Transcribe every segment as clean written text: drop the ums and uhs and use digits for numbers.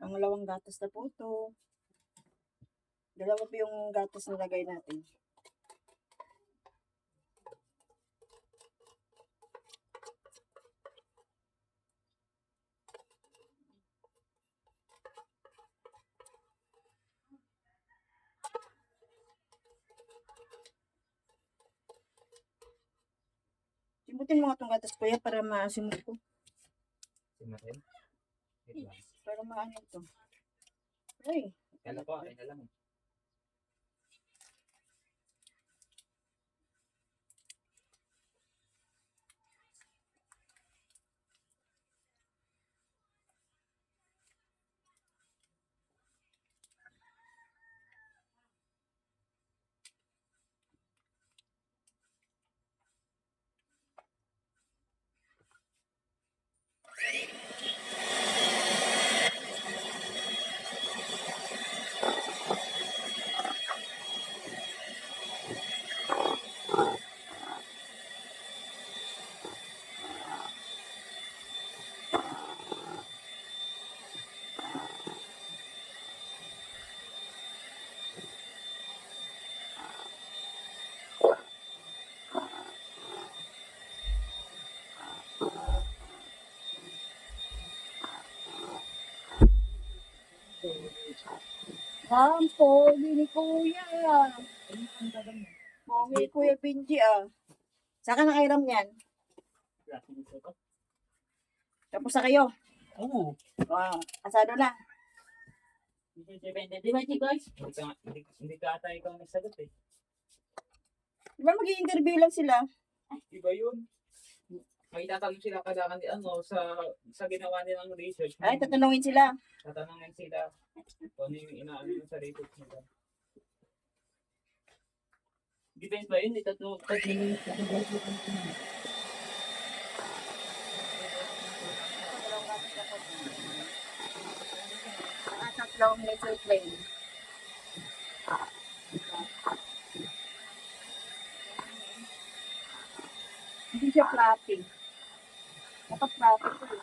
Pangalawang gatas na po ito. Dalawa po yung gatas na lagay natin. Simbutin mo nga itong gatas kuya para maasimot ko. Simutin? Para maano ito. Ay. Kala po, ay na lang. Pogi ni kuya. Pogi kuya Benji Saka na kairam yan. Tapos na kayo. Oo. Asado na. Di ba, guys? Hindi ka ata ikaw nagsagot eh. Diba mag-i-interview lang sila? Iba yun. May tatanong sila kailangan sa ginawa nilang research. Ay, tatanungin sila. Tatanungin sila kung ano yung inaano sa research nila. Depends ba yun? Tatlong lesson plane. Hindi siya flappy. Dapat flappy ko eh.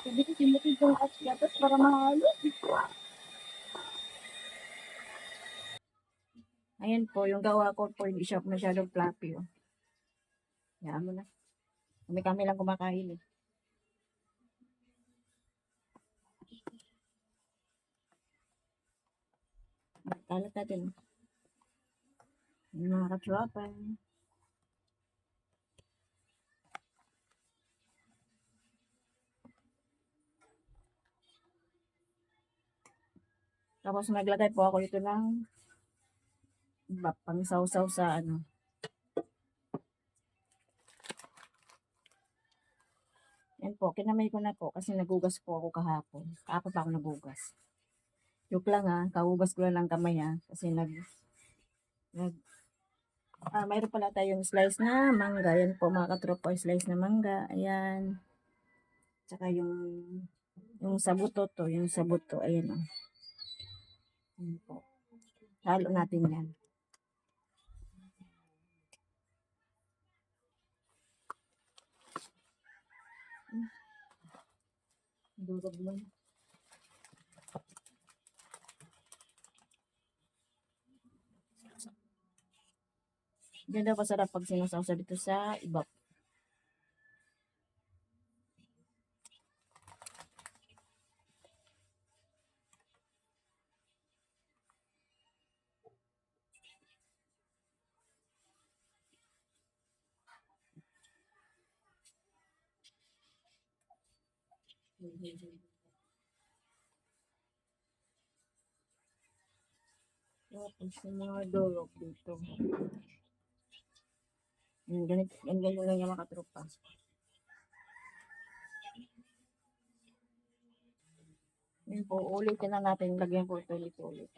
Sabi ko, simutin kong gatas para mahalo. Ayan po, yung gawa ko po, hindi siya masyadong fluffy. Yan mo na. Kami lang kumakain eh. Kalat natin. Mga katropa. Tapos naglagay po ako ito ng pang sausaw sa ano. Yan po, kinamay ko na po kasi nagugas po ako kahapon. Kahapon pa ako nagugas. Joke lang kahugas ko lang ng kamay kasi mayroon pala tayong slice na mangga. Yan po mga katropa, slice na mangga. Ayan. Tsaka yung sabuto to, ayan o. Ayan po. Halo natin yan. Durog mo. Ganda pa sarap pag sinasawsa dito sa ibap. Tapos yung mga durog dito. Ganyan lang yung mga katropa. Yun po, ulitin na natin. Lagyan po ito ulit.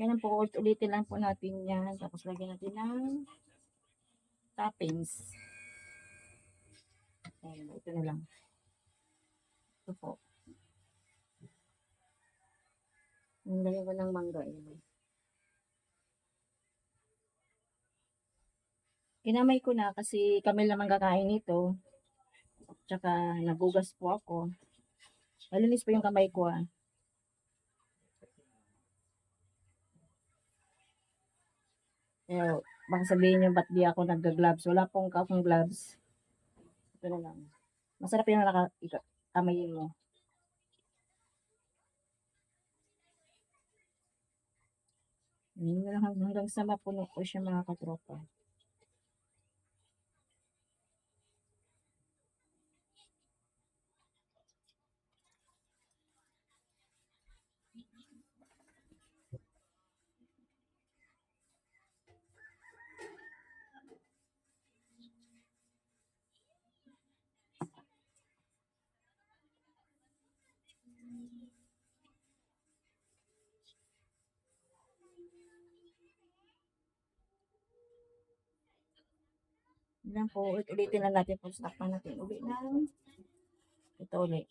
Yan po, ulitin lang po natin yan. Tapos lagyan natin ng toppings. Ayan, ito na lang. Ito po. Lagyan ko ng mangga. Ayan. Kinamay ko na kasi kami naman kakain nito. Tsaka nagugas po ako. Malinis po yung kamay ko ah. Pero baka sabihin nyo ba't di ako nagga-gloves. Wala pong akong gloves. Ito na lang. Masarap yung kamayin mo. Yun na lang hanggang sa mapuno ko siya mga katropa. Yan po, ulitin lang natin po. Stock pa natin uli ng ito ulit.